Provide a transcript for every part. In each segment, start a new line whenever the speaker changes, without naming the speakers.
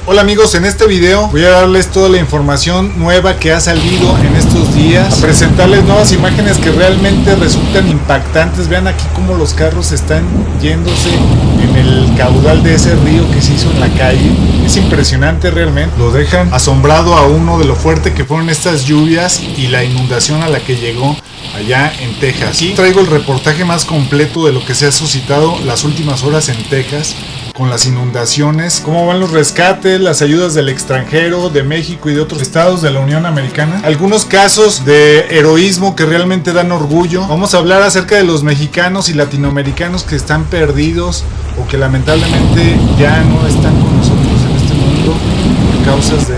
Hola amigos, en este video voy a darles toda la información nueva que ha salido en estos días, a presentarles nuevas imágenes que realmente resultan impactantes. Vean aquí cómo los carros están yéndose en el caudal de ese río que se hizo en la calle. Es impresionante realmente, lo dejan asombrado a uno de lo fuerte que fueron estas lluvias y la inundación a la que llegó allá en Texas. Aquí traigo el reportaje más completo de lo que se ha suscitado las últimas horas en Texas con las inundaciones, cómo van los rescates, las ayudas del extranjero, de México y de otros estados de la Unión Americana, algunos casos de heroísmo que realmente dan orgullo. Vamos a hablar acerca de los mexicanos y latinoamericanos que están perdidos o que lamentablemente ya no están con nosotros en este mundo por causas de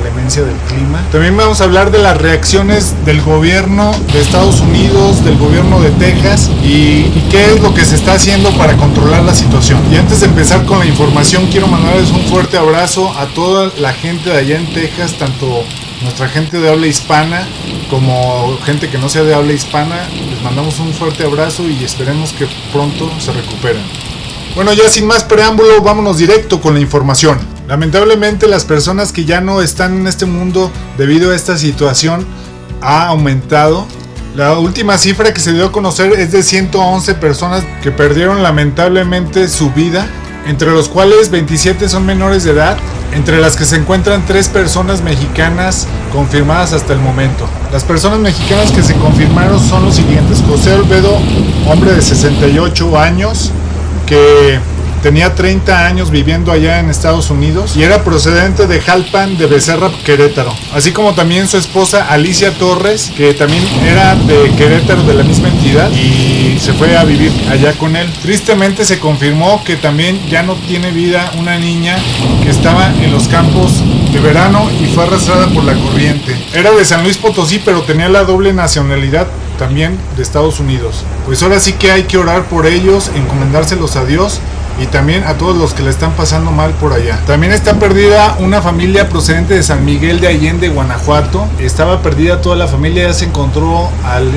inclemencia del clima. También vamos a hablar de las reacciones del gobierno de Estados Unidos, del gobierno de Texas y qué es lo que se está haciendo para controlar la situación. Y antes de empezar con la información, quiero mandarles un fuerte abrazo a toda la gente de allá en Texas, tanto nuestra gente de habla hispana como gente que no sea de habla hispana. Les mandamos un fuerte abrazo y esperemos que pronto se recuperen. Bueno, ya sin más preámbulo, vámonos directo con la información. Lamentablemente las personas que ya no están en este mundo debido a esta situación ha aumentado. La última cifra que se dio a conocer es de 111 personas que perdieron lamentablemente su vida, entre los cuales 27 son menores de edad, entre las que se encuentran 3 personas mexicanas confirmadas hasta el momento. Las personas mexicanas que se confirmaron son los siguientes: José Albedo, hombre de 68 años, que tenía 30 años viviendo allá en Estados Unidos y era procedente de Jalpan de Becerra, Querétaro. Así como también su esposa Alicia Torres, que también era de Querétaro, de la misma entidad, y se fue a vivir allá con él. Tristemente se confirmó que también ya no tiene vida una niña que estaba en los campos de verano y fue arrastrada por la corriente. Era de San Luis Potosí, pero tenía la doble nacionalidad también de Estados Unidos. Pues ahora sí que hay que orar por ellos, encomendárselos a Dios y también a todos los que le están pasando mal por allá. También está perdida una familia procedente de San Miguel de Allende, Guanajuato. Estaba perdida toda la familia, ya se encontró al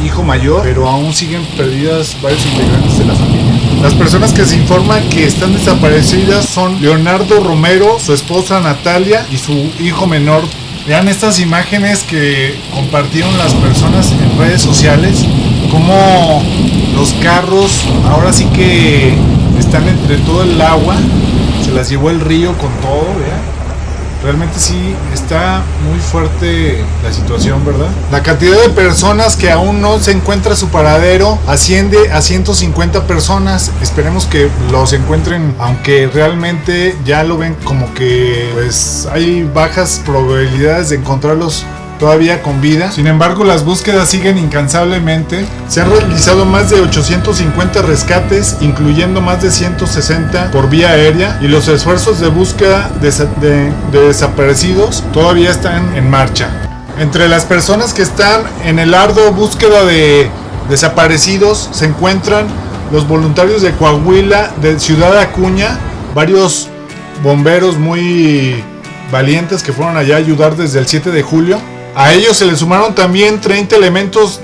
hijo mayor, pero aún siguen perdidas varios integrantes de la familia. Las personas que se informan que están desaparecidas son Leonardo Romero, su esposa Natalia y su hijo menor. Vean estas imágenes que compartieron las personas en redes sociales, como los carros ahora sí que están entre todo el agua, se las llevó el río con todo, vean. Realmente sí está muy fuerte la situación, ¿verdad? La cantidad de personas que aún no se encuentra su paradero asciende a 150 personas. Esperemos que los encuentren, aunque realmente ya lo ven como que pues hay bajas probabilidades de encontrarlos todavía con vida. Sin embargo, las búsquedas siguen incansablemente. Se han realizado más de 850 rescates, incluyendo más de 160 por vía aérea, y los esfuerzos de búsqueda de desaparecidos todavía están en marcha. Entre las personas que están en el arduo búsqueda de desaparecidos se encuentran los voluntarios de Coahuila, de Ciudad Acuña, varios bomberos muy valientes que fueron allá a ayudar desde el 7 de julio. A ellos se le sumaron también 30 elementos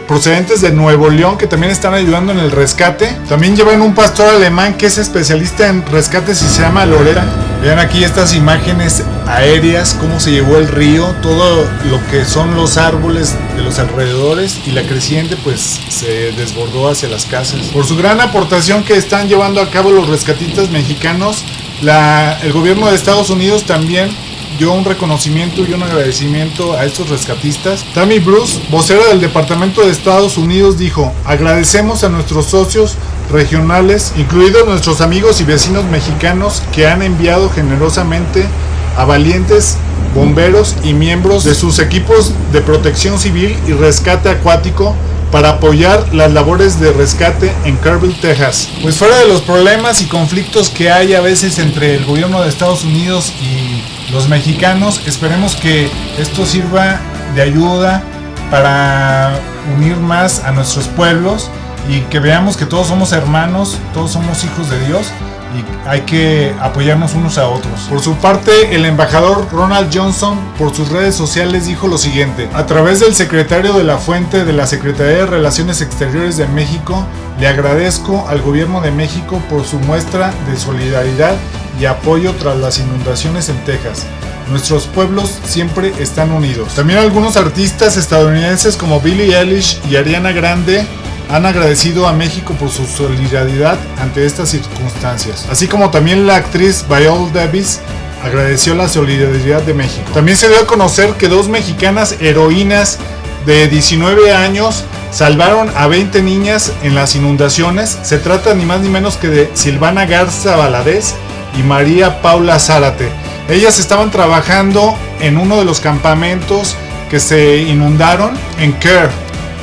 procedentes de Nuevo León que también están ayudando en el rescate. También llevan un pastor alemán que es especialista en rescates y se llama Lorena. Vean aquí estas imágenes aéreas, cómo se llevó el río, todo lo que son los árboles de los alrededores, y la creciente pues se desbordó hacia las casas. Por su gran aportación que están llevando a cabo los rescatistas mexicanos, el gobierno de Estados Unidos también dio un reconocimiento y un agradecimiento a estos rescatistas. Tammy Bruce, vocera del Departamento de Estados Unidos, dijo: agradecemos a nuestros socios regionales, incluidos nuestros amigos y vecinos mexicanos, que han enviado generosamente a valientes bomberos y miembros de sus equipos de protección civil y rescate acuático para apoyar las labores de rescate en Kerrville, Texas. Pues fuera de los problemas y conflictos que hay a veces entre el gobierno de Estados Unidos y los mexicanos, esperemos que esto sirva de ayuda para unir más a nuestros pueblos y que veamos que todos somos hermanos, todos somos hijos de Dios y hay que apoyarnos unos a otros. Por su parte, el embajador Ronald Johnson por sus redes sociales dijo lo siguiente: a través del secretario de la Fuente de la Secretaría de Relaciones Exteriores de México, le agradezco al gobierno de México por su muestra de solidaridad y apoyo tras las inundaciones en Texas. Nuestros pueblos siempre están unidos. También algunos artistas estadounidenses como Billie Eilish y Ariana Grande han agradecido a México por su solidaridad ante estas circunstancias. Así como también la actriz Viola Davis agradeció la solidaridad de México. También se dio a conocer que 2 mexicanas heroínas de 19 años salvaron a 20 niñas en las inundaciones. Se trata ni más ni menos que de Silvana Garza Valadez y María Paula Zárate. Ellas estaban trabajando en uno de los campamentos que se inundaron en Kerr,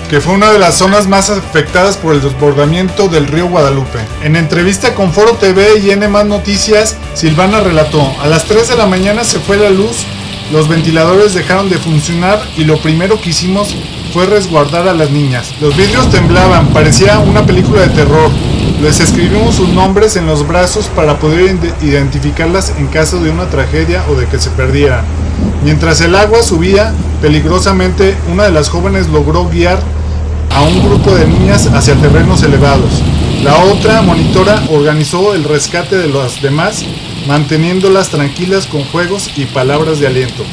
que fue una de las zonas más afectadas por el desbordamiento del río Guadalupe. En entrevista con Foro TV y N+ Noticias, Silvana relató: a las 3 de la mañana se fue la luz, los ventiladores dejaron de funcionar y lo primero que hicimos fue resguardar a las niñas. Los vidrios temblaban, parecía una película de terror. Les escribimos sus nombres en los brazos para poder identificarlas en caso de una tragedia o de que se perdieran. Mientras el agua subía peligrosamente, una de las jóvenes logró guiar a un grupo de niñas hacia terrenos elevados. La otra monitora organizó el rescate de las demás, manteniéndolas tranquilas con juegos y palabras de aliento.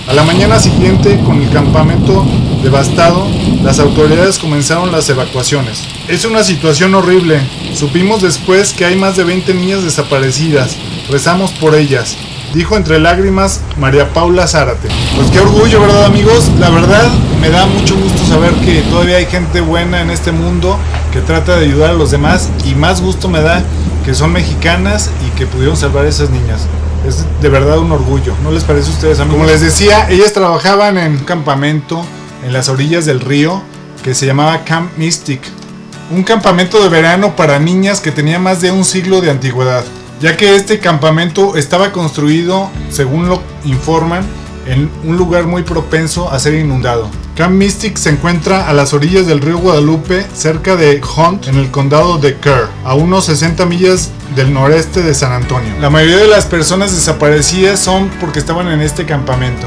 A la mañana siguiente, con el campamento devastado, las autoridades comenzaron las evacuaciones. Es una situación horrible. Supimos después que hay más de 20 niñas desaparecidas. Rezamos por ellas, dijo entre lágrimas María Paula Zárate. Pues qué orgullo, ¿verdad, amigos? La verdad, me da mucho gusto saber que todavía hay gente buena en este mundo que trata de ayudar a los demás, y más gusto me da que son mexicanas y que pudieron salvar a esas niñas. Es de verdad un orgullo, ¿no les parece a ustedes, amigos? Como les decía, ellas trabajaban en un campamento en las orillas del río que se llamaba Camp Mystic, un campamento de verano para niñas que tenía más de un siglo de antigüedad, ya que este campamento estaba construido, según lo informan, en un lugar muy propenso a ser inundado. Camp Mystic se encuentra a las orillas del río Guadalupe, cerca de Hunt, en el condado de Kerr, a unos 60 millas del noreste de San Antonio. La mayoría de las personas desaparecidas son porque estaban en este campamento.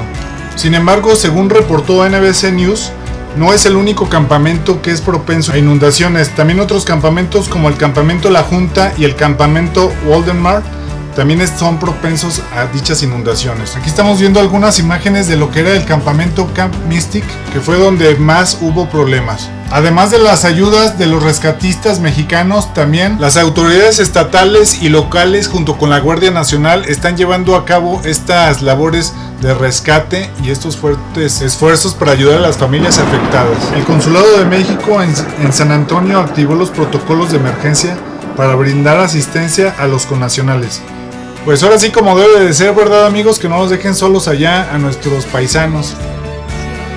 Sin embargo, según reportó NBC News, no es el único campamento que es propenso a inundaciones. También otros campamentos como el campamento La Junta y el campamento Waldemar también son propensos a dichas inundaciones. Aquí estamos viendo algunas imágenes de lo que era el campamento Camp Mystic, que fue donde más hubo problemas. Además de las ayudas de los rescatistas mexicanos, también las autoridades estatales y locales junto con la Guardia Nacional están llevando a cabo estas labores de rescate y estos fuertes esfuerzos para ayudar a las familias afectadas. El Consulado de México en San Antonio activó los protocolos de emergencia para brindar asistencia a los connacionales. Pues ahora sí, como debe de ser, ¿verdad, amigos? Que no nos dejen solos allá a nuestros paisanos.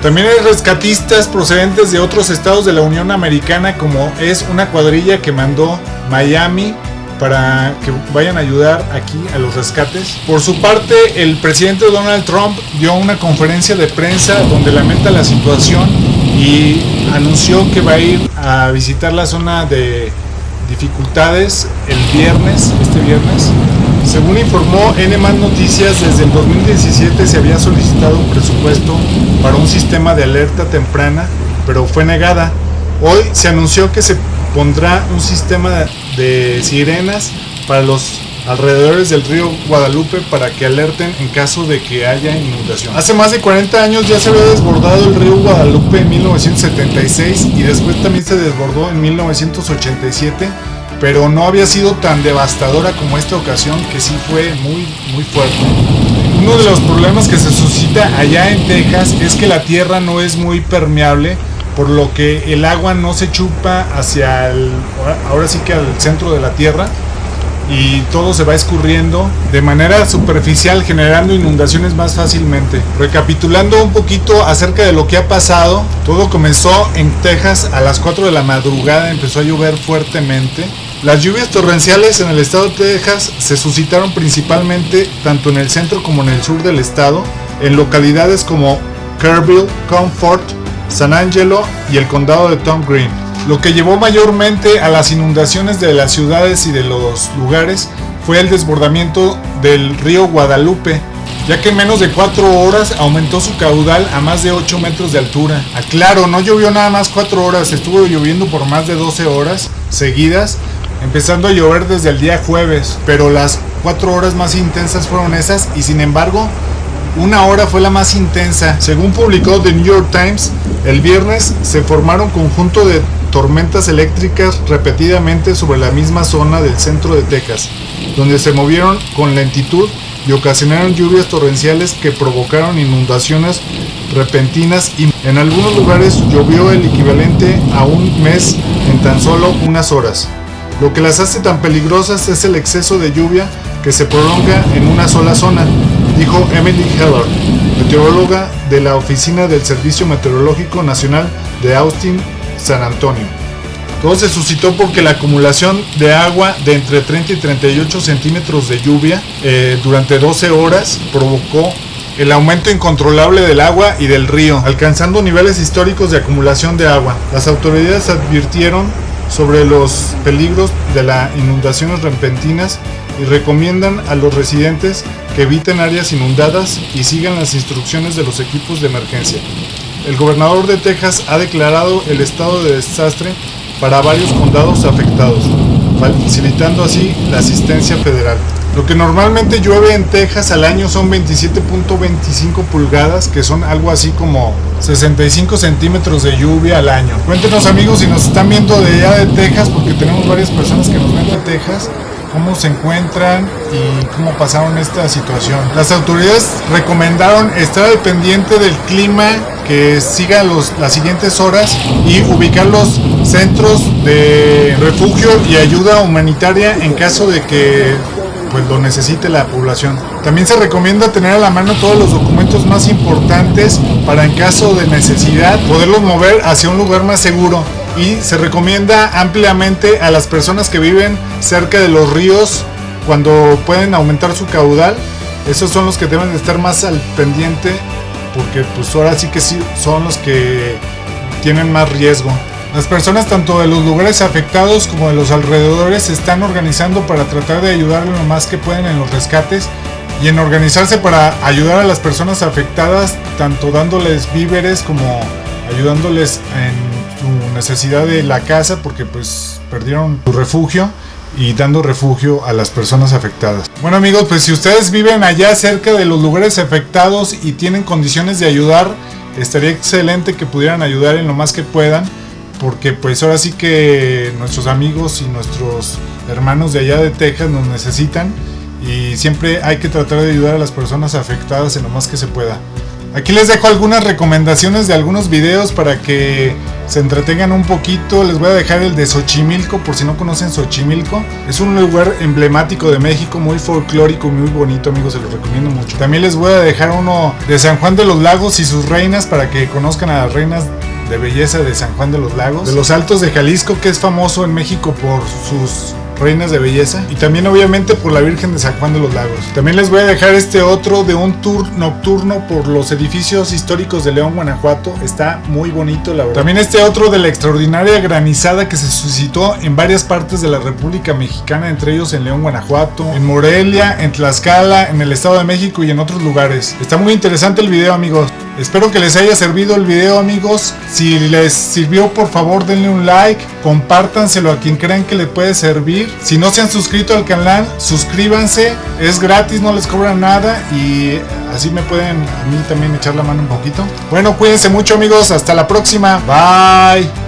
También hay rescatistas procedentes de otros estados de la Unión Americana, como es una cuadrilla que mandó Miami para que vayan a ayudar aquí a los rescates. Por su parte, el presidente Donald Trump dio una conferencia de prensa donde lamenta la situación y anunció que va a ir a visitar la zona de dificultades este viernes. Según informó N+ Noticias, desde el 2017 se había solicitado un presupuesto para un sistema de alerta temprana, pero fue negada. Hoy se anunció que se pondrá un sistema de sirenas para los alrededores del río Guadalupe para que alerten en caso de que haya inundación. Hace más de 40 años ya se había desbordado el río Guadalupe en 1976 y después también se desbordó en 1987, pero no había sido tan devastadora como esta ocasión, que sí fue muy fuerte. Uno de los problemas que se suscita allá en Texas es que la tierra no es muy permeable, por lo que el agua no se chupa hacia ahora sí que al centro de la tierra, y todo se va escurriendo de manera superficial, generando inundaciones más fácilmente. Recapitulando un poquito acerca de lo que ha pasado, todo comenzó en Texas a las 4 de la madrugada, empezó a llover fuertemente. Las lluvias torrenciales en el estado de Texas se suscitaron principalmente tanto en el centro como en el sur del estado, en localidades como Kerrville, Comfort, San Angelo y el condado de Tom Green. Lo que llevó mayormente a las inundaciones de las ciudades y de los lugares fue el desbordamiento del río Guadalupe, ya que en menos de 4 horas aumentó su caudal a más de 8 metros de altura. Aclaro, no llovió nada más 4 horas, estuvo lloviendo por más de 12 horas seguidas, empezando a llover desde el día jueves, pero las 4 horas más intensas fueron esas y sin embargo, una hora fue la más intensa. Según publicó The New York Times, el viernes se formaron conjunto de tormentas eléctricas repetidamente sobre la misma zona del centro de Texas, donde se movieron con lentitud y ocasionaron lluvias torrenciales que provocaron inundaciones repentinas y en algunos lugares llovió el equivalente a un mes en tan solo unas horas. Lo que las hace tan peligrosas es el exceso de lluvia que se prolonga en una sola zona, dijo Emily Heller, meteoróloga de la Oficina del Servicio Meteorológico Nacional de Austin, San Antonio. Todo se suscitó porque la acumulación de agua de entre 30 y 38 centímetros de lluvia durante 12 horas provocó el aumento incontrolable del agua y del río, alcanzando niveles históricos de acumulación de agua. Las autoridades advirtieron sobre los peligros de las inundaciones repentinas y recomiendan a los residentes que eviten áreas inundadas y sigan las instrucciones de los equipos de emergencia. El gobernador de Texas ha declarado el estado de desastre para varios condados afectados, facilitando así la asistencia federal. Lo que normalmente llueve en Texas al año son 27.25 pulgadas, que son algo así como 65 centímetros de lluvia al año. Cuéntenos, amigos, si nos están viendo de allá de Texas, porque tenemos varias personas que nos ven de Texas, cómo se encuentran y cómo pasaron esta situación. Las autoridades recomendaron estar al pendiente del clima, que siga las siguientes horas y ubicar los centros de refugio y ayuda humanitaria en caso de que pues lo necesite la población. También se recomienda tener a la mano todos los documentos más importantes para, en caso de necesidad, poderlos mover hacia un lugar más seguro. Y se recomienda ampliamente a las personas que viven cerca de los ríos, cuando pueden aumentar su caudal, esos son los que deben de estar más al pendiente, porque pues ahora sí que sí son los que tienen más riesgo. Las personas tanto de los lugares afectados como de los alrededores se están organizando para tratar de ayudar lo más que pueden en los rescates y en organizarse para ayudar a las personas afectadas, tanto dándoles víveres como ayudándoles en su necesidad de la casa, porque pues perdieron su refugio, y dando refugio a las personas afectadas. Bueno, amigos, pues si ustedes viven allá cerca de los lugares afectados y tienen condiciones de ayudar, estaría excelente que pudieran ayudar en lo más que puedan, porque pues ahora sí que nuestros amigos y nuestros hermanos de allá de Texas nos necesitan y siempre hay que tratar de ayudar a las personas afectadas en lo más que se pueda. Aquí les dejo algunas recomendaciones de algunos videos para que se entretengan un poquito. Les voy a dejar el de Xochimilco, por si no conocen Xochimilco. Es un lugar emblemático de México, muy folclórico, muy bonito, amigos, se los recomiendo mucho. También les voy a dejar uno de San Juan de los Lagos y sus reinas, para que conozcan a las reinas de belleza de San Juan de los Lagos. De los Altos de Jalisco, que es famoso en México por sus reinas de belleza, y también obviamente por la Virgen de San Juan de los Lagos. También les voy a dejar este otro de un tour nocturno por los edificios históricos de León, Guanajuato. Está muy bonito, la verdad. También este otro de la extraordinaria granizada que se suscitó en varias partes de la República Mexicana, entre ellos en León, Guanajuato, en Morelia, en Tlaxcala, en el Estado de México y en otros lugares. Está muy interesante el video, amigos. Espero que les haya servido el video, amigos. Si les sirvió, por favor denle un like, compártanselo a quien crean que le puede servir. Si no se han suscrito al canal, suscríbanse, es gratis, no les cobran nada y así me pueden a mí también echar la mano un poquito. Bueno, cuídense mucho, amigos, hasta la próxima, bye.